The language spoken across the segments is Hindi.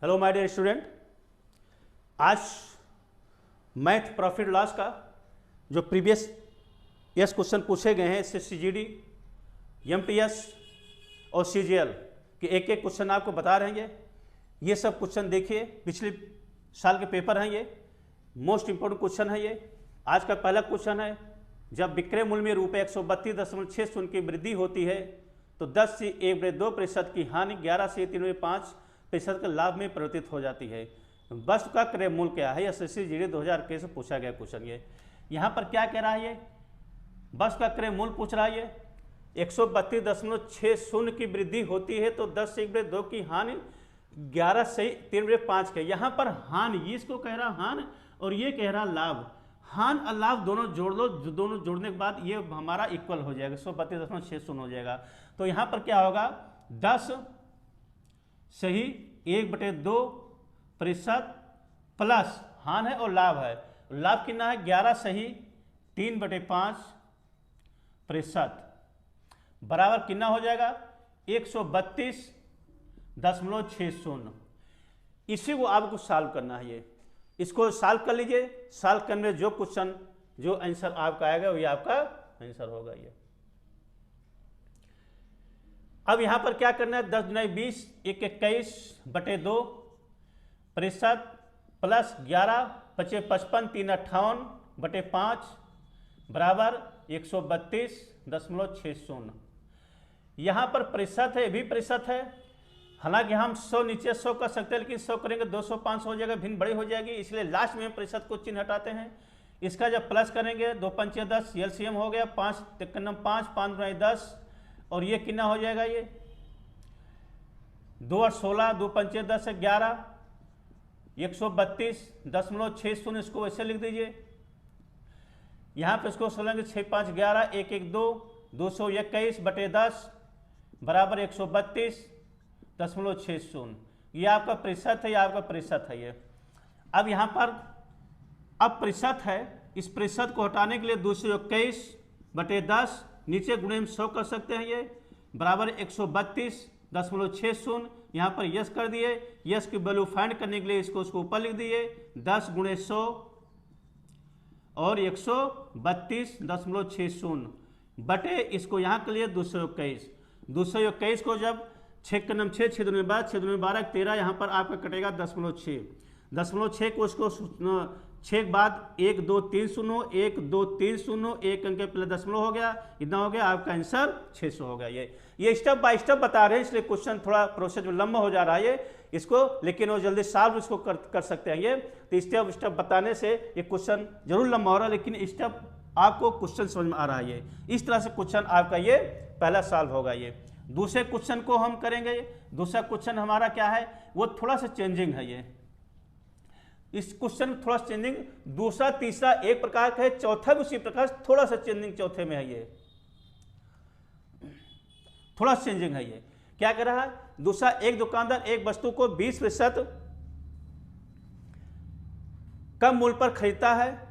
हेलो माय डियर स्टूडेंट, आज मैथ प्रॉफिट लॉस का जो प्रीवियस यस क्वेश्चन पूछे गए हैं इससे सीजीडी, एमटीएस और सीजीएल के एक एक क्वेश्चन आपको बता रहेंगे। ये सब क्वेश्चन देखिए, पिछले साल के पेपर हैं, ये मोस्ट इंपोर्टेंट क्वेश्चन है। ये आज का पहला क्वेश्चन है, जब विक्रय मूल्य में रुपये 132.60 की वृद्धि होती है तो 10 से 1/2% की हानि 11 से 3/5% के लाभ में परिवर्तित हो जाती है। वस्तु का क्रय मूल्य क्या है? एसएससी जीडी 2021 से पूछा गया क्वेश्चन। ये यहाँ पर क्या कह रहा है? ये वस्तु का क्रय मूल्य पूछ रहा है। ये 132.60 की वृद्धि होती है तो 10 से 1/2 की हानि 11 से 3/5 के। यहाँ पर हानि, ये इसको कह रहा हानि और ये कह रहा लाभ। हान और लाभ दोनों जोड़ लो, दोनों जोड़ने के बाद ये हमारा इक्वल हो जाएगा, 132.60 हो जाएगा। तो यहाँ पर क्या होगा? 10 सही 1/2% प्लस हान है और लाभ है। लाभ कितना है? 11 सही 3/5% बराबर कितना हो जाएगा? 132.60। इसी को आपको सॉल्व करना है। ये इसको सॉल्व कर लीजिए। सॉल्व करने में जो क्वेश्चन, जो आंसर आपका आएगा वही आपका आंसर होगा। ये अब यहां पर क्या करना है? 10 × 20 21/2% प्लस 11 × 5 = 55 3/58 बराबर 132.60। यहां पर प्रतिशत है, ये भी प्रतिशत है। हालांकि हम 100 नीचे 100 कर सकते हैं, लेकिन 100 करेंगे 200 500 हो जाएगा, भिन्न बड़ी हो जाएगी, इसलिए लास्ट में प्रतिशत को चिन्ह हटाते हैं। इसका जब प्लस करेंगे 2 × 5 = 10, एलसीएम हो गया 5 × 5 5 × 10 और ये कितना हो जाएगा? ये 2 और 16 2 × 5 = 10 11 132.60। इसको वैसे लिख दीजिए। यहाँ पे इसको सोलेंगे 6 × 5 = 11 1 1 2 221/10 बराबर 132.60। ये आपका प्रतिशत है, ये आपका प्रतिशत है। ये अब यहाँ पर अब प्रतिशत है, इस प्रतिशत को हटाने के लिए 221/10 नीचे गुणे में 100 कर सकते हैं, ये बराबर 132.60। यहाँ पर यस कर दिए। यस की वैल्यू फाइंड करने के लिए इसको ऊपर लिख दिए, 10 × 100 और 132.60 बटे इसको यहाँ के लिए 221 को जब 6 × 6 6 दूनी 12 6 दूनी 12 13, यहाँ पर आपका कटेगा 0.6 को इसको 6 के बाद 1 2 3 0 1 2 3 0 1 अंक पहले दशमलव हो गया, इतना हो गया, आपका आंसर 600 हो गया। ये स्टेप बाय स्टेप बता रहे हैं, इसलिए क्वेश्चन थोड़ा प्रोसेस में लंबा हो जा रहा है इसको, लेकिन वो जल्दी सॉल्व इसको कर सकते हैं। ये तो स्टेप स्टेप बताने से ये क्वेश्चन जरूर लंबा हो रहा है, लेकिन स्टेप आपको क्वेश्चन समझ में आ रहा है। इस तरह से क्वेश्चन आपका ये पहला सॉल्व होगा। ये दूसरे क्वेश्चन को हम करेंगे। दूसरा क्वेश्चन हमारा क्या है? वो थोड़ा सा चेंजिंग है। ये इस क्वेश्चन थोड़ा चेंजिंग, दूसरा तीसरा एक प्रकार का है, चौथा भी उसी प्रकार थोड़ा सा चेंजिंग चौथे में है। ये थोड़ा चेंजिंग है। ये क्या कह रहा है? दूसरा, एक दुकानदार एक वस्तु को 20% कम मूल्य पर खरीदता है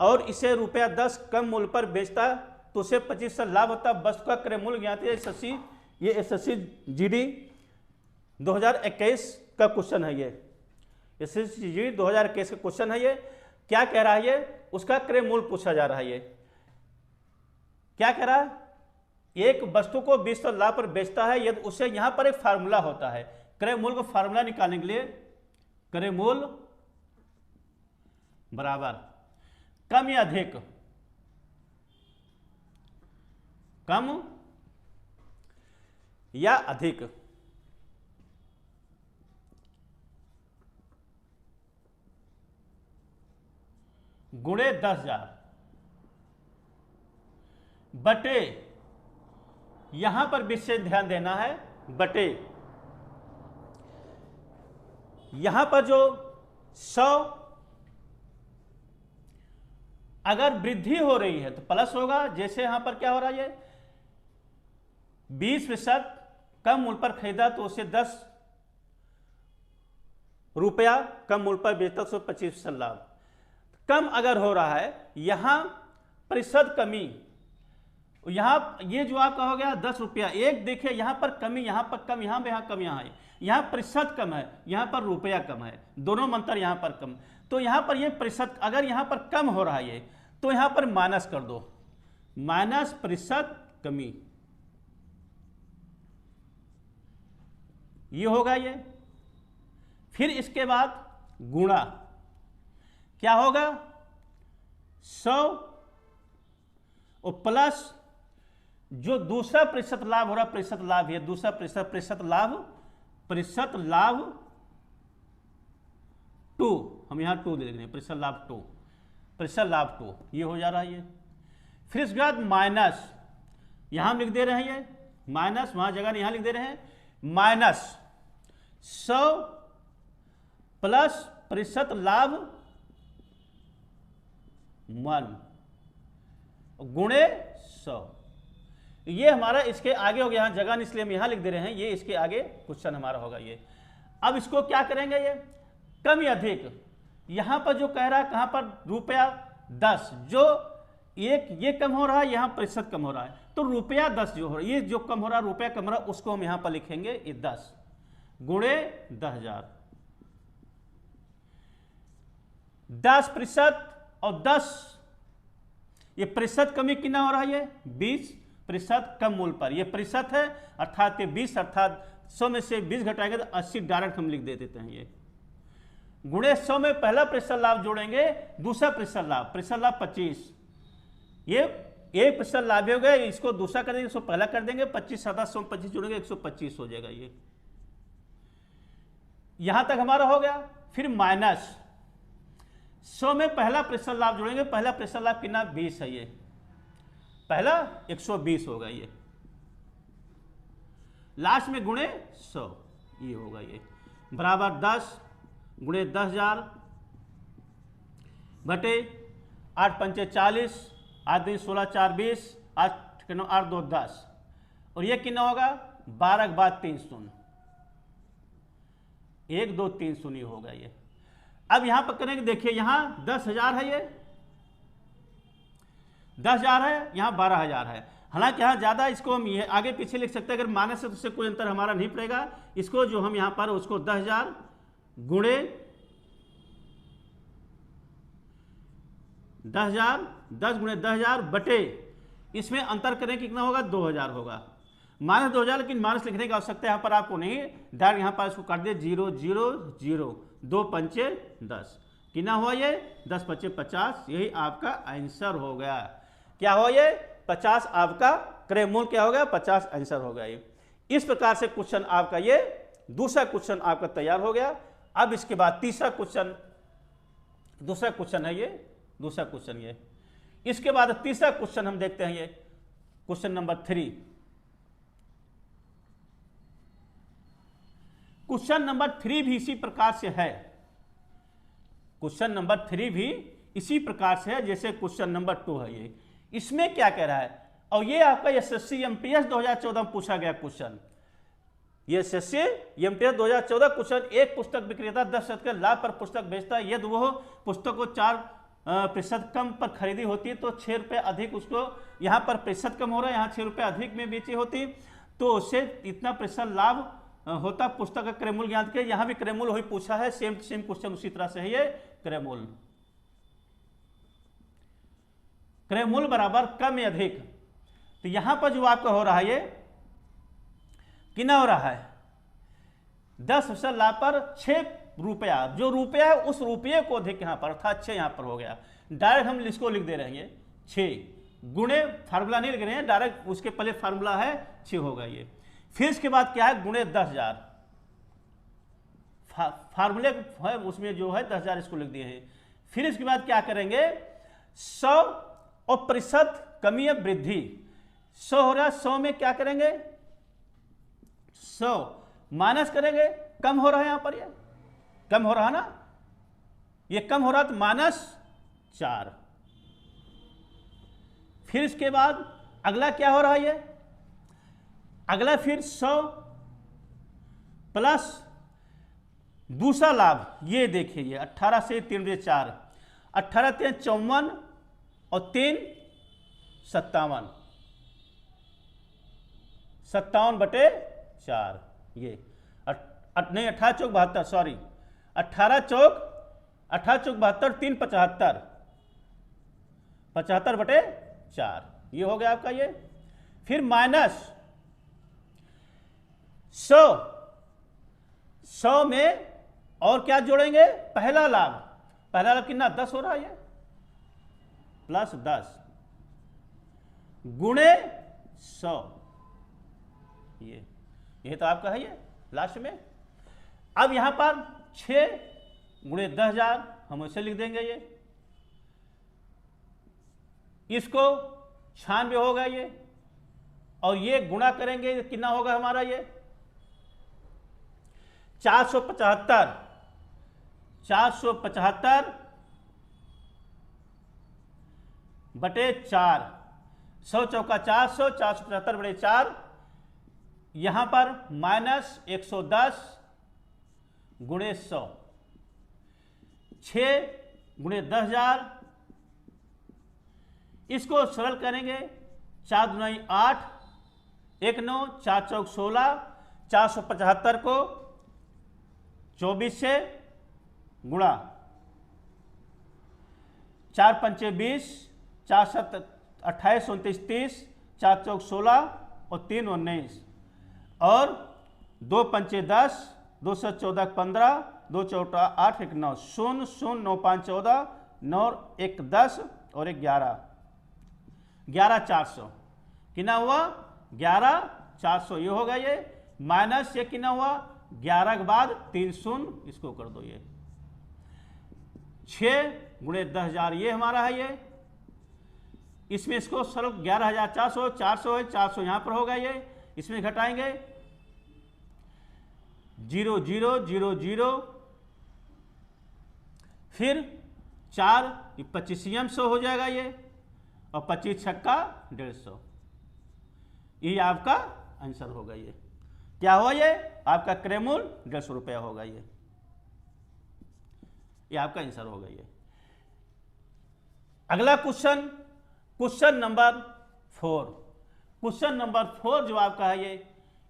और इसे ₹10 कम मूल्य पर बेचता है तो उसे 25% लाभ होता है। वस्तु का क्रय मूल्य ज्ञात है। ये एसएससी जीडी 2021 का क्वेश्चन है। ये एसएससी जीडी 2021 का क्वेश्चन है। ये क्या कह रहा है? ये उसका क्रय मूल्य पूछा जा रहा है। ये क्या कह रहा है? एक वस्तु को 20% लाभ पर बेचता है, यदि उसे यहां पर एक फार्मूला होता है क्रय मूल्य को फार्मूला निकालने के लिए, क्रय मूल्य बराबर कम या अधिक, कम या अधिक गुणे 10,000 बटे, यहां पर विशेष ध्यान देना है, बटे यहां पर जो 100 अगर वृद्धि हो रही है तो प्लस होगा। जैसे यहां पर क्या हो रहा है? 20% कम मूल्य पर खरीदा तो उसे ₹10 कम मूल्य पर बेचता तो 25% लाभ। कम अगर हो रहा है, यहां प्रतिशत कमी यहाँ ये जो आपका हो गया 10 रुपया, एक देखिए यहाँ पर कमी, यहाँ पर कम, यहाँ पे यहाँ कम, यहाँ है, यहाँ प्रतिशत कम है, यहाँ पर रुपया कम है, दोनों में अंतर यहाँ पर कम। तो यहाँ पर ये प्रतिशत, अगर यहाँ पर कम हो रहा है ये, तो यहाँ पर माइनस कर दो, माइनस प्रतिशत कमी, ये होगा ये। फिर इसके बाद गुणा, क्या होगा 100 और प्लस जो दूसरा प्रतिशत लाभ हो रहा, प्रतिशत लाभ है, दूसरा प्रतिशत लाभ 2, हम यहां 2 दे देंगे, प्रतिशत लाभ 2, ये हो जा रहा है ये। फिर इसके बाद माइनस, यहां हम लिख दे रहे हैं ये माइनस, वहां जगह नहीं, यहां लिख दे रहे हैं माइनस 100 प्लस प्रतिशत लाभ 1 गुणे 100, ये हमारा इसके आगे हो गया, यहां जगह नहीं इसलिए हम यहां लिख दे रहे हैं, ये इसके आगे क्वेश्चन हमारा होगा ये। अब इसको क्या करेंगे, ये कम या अधिक, यहां पर जो कह रहा है कहां पर रुपया 10, जो एक ये कम हो रहा है, यहां प्रतिशत कम हो रहा है, तो रुपया 10 जो हो रहा है, ये जो कम हो रहा है रुपया कम हो रहा है, उसको हम यहां पर लिखेंगे ये 10 गुणे 10,000, 10% और 10, ये प्रतिशत कमी कितना हो रहा है, ये 20% कम मूल्य पर, ये प्रतिशत है अर्थात ये 20, अर्थात 100 में से 20 घटाएंगे तो 80 डायरेक्ट हम लिख दे देते हैं ये, गुणे 100 में पहला प्रतिशत लाभ जोड़ेंगे, दूसरा प्रतिशत लाभ 25, ये एक प्रतिशत लाभ हो गया, इसको दूसरा कर देंगे, इसको पहला कर देंगे, 25 7 100 25 जोड़ेंगे 125 हो जाएगा ये, यहां तक हमारा हो गया। फिर माइनस 100 में पहला प्रतिशत लाभ जोड़ेंगे, पहला प्रतिशत लाभ कितना 20 है, ये पहला 120 होगा ये, लास्ट में गुणे 100 ये होगा ये, बराबर 10 गुणे 10,000 बटे 8 पंचे 40, 8 दिन 16 4 20, 8 8 2 10, और ये कितना होगा 12 के बाद 3 शून्य, 1 2 3 शून्य होगा ये। अब यहां पर करेंगे, देखिए यहां 10,000 है, ये 10,000 है, यहां 12,000 है, हालांकि यहां ज्यादा इसको हम ये आगे पीछे लिख सकते हैं, अगर माइनस है तो उससे कोई अंतर हमारा नहीं पड़ेगा, इसको जो हम यहां पर उसको 10,000 गुणे 10,000, 10 गुणे 10,000 बटे, इसमें अंतर करें कितना होगा 2,000 होगा, माइनस 2,000, लेकिन माइनस लिखने की आवश्यकता यहाँ पर आपको नहीं, डायरेक्ट यहाँ पर इसको काट दिए 0 0 0, 2 पंचे 10, कितना हुआ ये 10 पंचे 50, यही आपका आंसर हो गया। क्या हो ये 50 आपका क्रय मूल्य क्या हो गया 50 आंसर हो गया ये। इस प्रकार से क्वेश्चन आपका ये दूसरा क्वेश्चन आपका तैयार हो गया। अब इसके बाद तीसरा क्वेश्चन, दूसरा क्वेश्चन है ये, दूसरा क्वेश्चन ये। इसके बाद तीसरा क्वेश्चन हम देखते हैं, ये क्वेश्चन नंबर 3। क्वेश्चन नंबर 3 भी इसी प्रकार से है, क्वेश्चन नंबर 3 भी इसी प्रकार से है जैसे क्वेश्चन नंबर 2 है ये। इसमें क्या कह रहा है, और ये आपका एसएससी एमटीएस 2014 में पूछा गया क्वेश्चन, ये एसएससी एमटीएस 2014 क्वेश्चन। एक पुस्तक विक्रेता 10% के लाभ पर पुस्तक बेचता है, यदि वह पुस्तक को 4% कम पर खरीदी होती है तो 6 रुपये अधिक उसको, यहाँ पर प्रतिशत कम हो रहा है, यहाँ 6 रुपये अधिक में बेची होती तो उससे इतना प्रतिशत लाभ होता। पुस्तक का क्रय मूल्य ज्ञात किया, यहाँ भी क्रय मूल्य वही पूछा है, सेम क्वेश्चन उसी तरह से है ये। क्रय मूल्य, क्रय मूल्य बराबर कम या अधिक, तो यहां पर जो आपका हो रहा है ये कितना हो रहा है 10% लाभ पर 6 रुपया, जो रुपया है उस रुपये को अधिक यहाँ पर, अर्थात 6 यहाँ पर हो गया। डायरेक्ट हम इसको लिख दे रहे हैं 6 गुणे, फार्मूला नहीं लिख रहे हैं, डायरेक्ट उसके पहले फार्मूला है 6 होगा ये। फिर इसके बाद क्या है गुणे 10,000, फार्मूले है उसमें जो है 10,000 इसको लिख दिए हैं। फिर इसके बाद क्या करेंगे 100 और प्रतिशत कमी या वृद्धि, 100 हो रहा है, 100 में क्या करेंगे 100 माइनस करेंगे, कम हो रहा है, यहां पर ये कम हो रहा है ना, ये कम हो रहा तो -4। फिर इसके बाद अगला क्या हो रहा है ये, अगला फिर 100 प्लस दूसरा लाभ, ये देखिए ये 18 से 3 4, 18 3 54 और 3 57, 57/4 ये नहीं 18 चौक 72, सॉरी 18 चौक 72, 3 75, 75/4 ये हो गया आपका ये। फिर माइनस 100 में और क्या जोड़ेंगे, पहला लाभ कितना 10 हो रहा है ये, प्लस 10 गुणे 100 ये तो आपका है ये लास्ट में। अब यहां पर 6 गुणे 10,000 हम ऐसे लिख देंगे ये, इसको 96 होगा ये, और ये गुणा करेंगे कितना होगा हमारा ये 475 बटे 4, 100 चौका 400, 475/4, यहां पर माइनस 110 गुणे 100, 6 गुणे 10,000, इसको सरल करेंगे 4 दूनी 8, 1 9, 4 चौक 16, 475 को 24 से गुणा, 4 पंचे 20, 4 7 28 29 30, 4 चौक 16 और 3 19, और 2 पंचे 10, 2 14 15, 2 चौका 8 1 9, 0 0 9 5 14, 9 1 10 और 1 11, 11,400 कितना हुआ 11,400 ये होगा ये, माइनस ये कितना हुआ 11 के बाद 3 शून्य, इसको कर दो ये 6 गुणे 10,000 ये हमारा है ये, इसमें इसको सरल 11,400, 400 है, 400 यहां पर होगा ये, इसमें घटाएंगे 0 0 0 0, फिर 4 25 100 हो जाएगा ये, और 25 छक्का 150, ये आपका आंसर होगा ये। क्या हुआ ये आपका क्रय मूल्य 150 रुपया होगा ये आपका आंसर होगा ये। अगला क्वेश्चन नंबर 4, क्वेश्चन नंबर 4 जो आपका है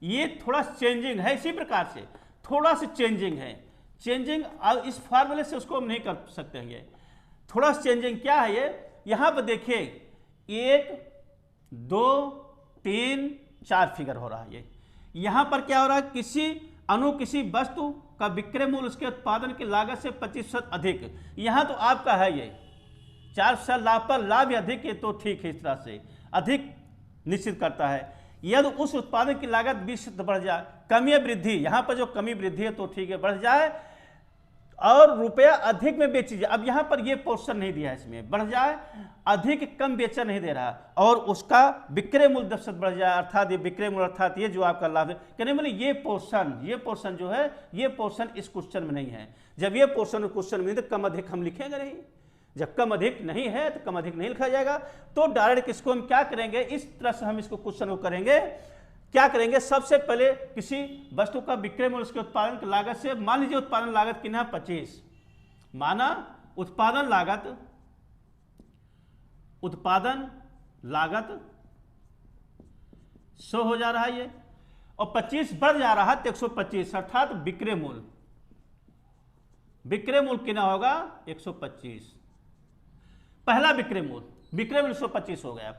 ये थोड़ा चेंजिंग है, इसी प्रकार से थोड़ा सा चेंजिंग है, चेंजिंग इस फार्मूले से उसको हम नहीं कर सकते हैं, ये थोड़ा चेंजिंग क्या है ये, यहां पर देखिए 1 2 3 4 फिगर हो रहा है ये, यहां पर क्या हो रहा है किसी वस्तु का विक्रय मूल्य उसके उत्पादन की लागत से 25% अधिक, यहां तो आपका है ये 4% लाभ पर लाभ अधिक है तो ठीक है, इस तरह से अधिक निश्चित करता है। यदि उस उत्पादन की लागत 20% बढ़ जाए, कमी वृद्धि, यहां पर जो कमी वृद्धि है तो ठीक है बढ़ जाए, और रुपया अधिक में बेची जाए, अब यहां पर ये पोर्शन नहीं दिया है, इसमें बढ़ जाए अधिक कम बेचा नहीं दे रहा, और उसका विक्रय मूल्य 10% बढ़ जाए, अर्थात ये विक्रय मूल्य अर्थात ये जो आपका लाभ है, कहने वाले ये पोर्शन जो है ये पोर्शन इस क्वेश्चन में नहीं है। जब ये पोर्शन क्वेश्चन में तो कम अधिक हम लिखेंगे नहीं, जब कम अधिक नहीं है तो कम अधिक नहीं लिखा जाएगा, तो डायरेक्ट इसको हम क्या करेंगे, इस तरह से हम इसको क्वेश्चन को करेंगे, क्या करेंगे सबसे पहले किसी वस्तु का विक्रय मूल्य उसके उत्पादन की लागत से, मान लीजिए उत्पादन लागत कितना है 25, माना उत्पादन लागत 100 हो जा रहा है ये, और 25 बढ़ जा रहा है तो 125, अर्थात विक्रय मूल्य कितना होगा 125, पहला विक्रय मूल्य 125 हो गया।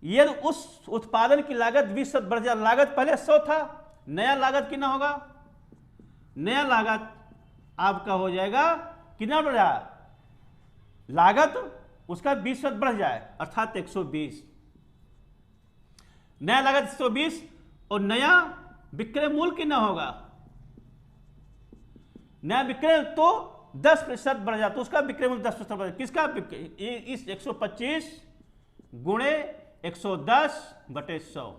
यदि उस उत्पादन की लागत 20% बढ़ जाए, लागत पहले 100 था, नया लागत कितना होगा, नया लागत आपका हो जाएगा कितना बढ़ जाए, लागत उसका 20% बढ़ जाए अर्थात 120, नया लागत 120 और नया विक्रय मूल्य कितना होगा, नया विक्रय तो 10% बढ़ जाए, तो उसका विक्रय मूल्य 10% बढ़ जाए, किसका इस 125 गुणे 110/100,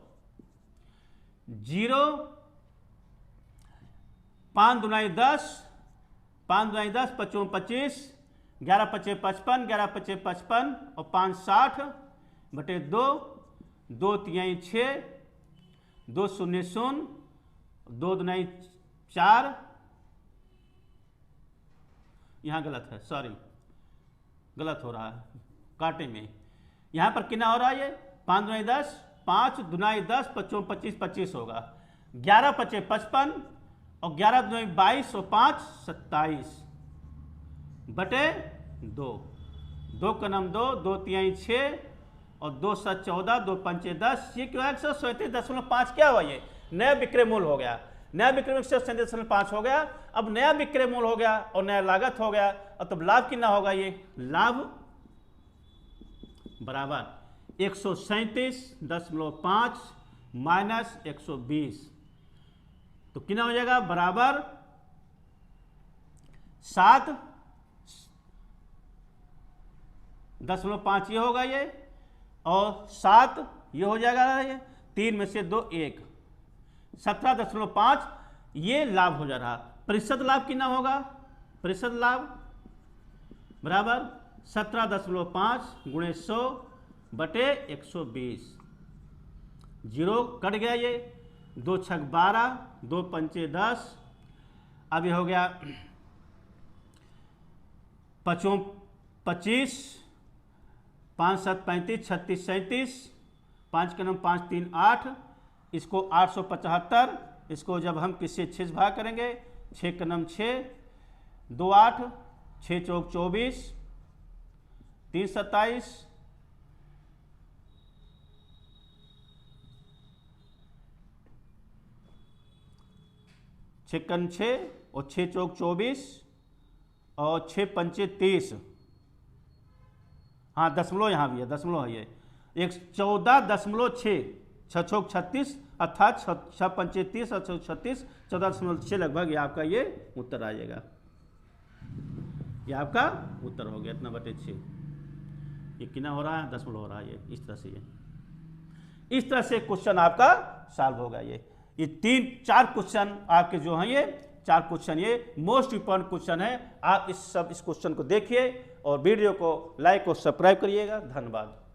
0 5 दूनी 10, 5 दूनी 10 5 25, 11 5 55, 11 5 55 और 5 60/2, 2 3 6, 2 0 0, 2 दूनी 4, यहां गलत है, सॉरी गलत हो रहा है काटे में, यहां पर कितना हो रहा है ये 5 दूनी 10, 5 दुनाई 10, 5 25, 25 होगा। 11 पचे 55 और 11 दुनाई 22 और 5 27 बटे 2। 2 का नाम 2, 2 तिहाई 6 और 2 7 14, 2 पंचे 10। ये क्यों है 137.5 क्या हुआ, ये नया विक्रय मूल्य हो गया। नया विक्रय मूल्य 137.5 हो गया। अब नया विक्रय मूल्य हो गया और नया लागत हो गया, और तब लाभ कितना होगा, ये लाभ बराबर 137.5 माइनस 120, तो कितना हो जाएगा बराबर 7.5 ये होगा ये, और 7 ये हो जाएगा ये, 3 में से 2 1, 17.5 ये लाभ हो जा रहा। प्रतिशत लाभ कितना होगा, प्रतिशत लाभ बराबर 17.5 गुणे 100 बटे 120। 0 कट गया ये, 2 छक 12, 2 पंचे 10। अब ये हो गया 5 25, 5 7 35, 36 37, 5 का नाम 5 3 8, इसको 875, इसको जब हम किससे 6 से भाग करेंगे, 6 का नाम 6, 2 8, 6 चौक 24, 3 27, 6 कन 6 और 6 चौक 24 और 6 पंचे 30। हाँ दशमलव यहाँ भी है, दशमलव है ये, 14.6, 6 चौक 36 अर्थात 6 पंचे 30 और 36, 14.6 लगभग ये आपका ये उत्तर आ जाएगा। ये आपका उत्तर हो गया इतना बटे 6। ये कितना हो रहा है, दशमलव हो रहा है ये, इस तरह से ये, इस तरह से क्वेश्चन आपका सॉल्व होगा। ये 3-4 क्वेश्चन आपके जो हैं, ये 4 क्वेश्चन ये मोस्ट इंपॉर्टेंट क्वेश्चन है। आप इस क्वेश्चन को देखिए और वीडियो को लाइक और सब्सक्राइब करिएगा। धन्यवाद।